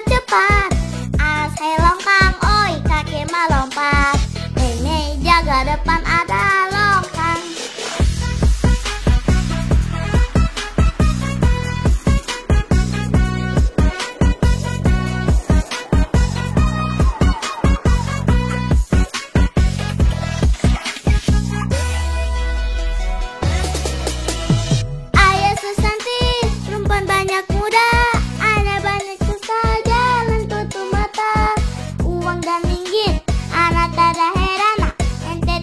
Cepat, as longkang, oi kakek melompat. Nenek jaga depan ada longkang. Ayah Susanti, perempuan banyak muda.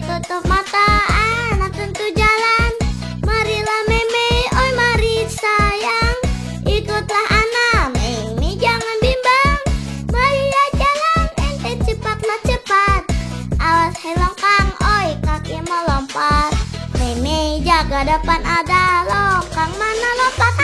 Tutup mata, anak tentu jalan. Marilah meme, oi mari sayang. Ikutlah anak, meme jangan bimbang. Marilah jalan, ente cepatlah cepat. Awas hei longkang, oi kaki melompat. Meme jaga depan ada longkang, mana lompat.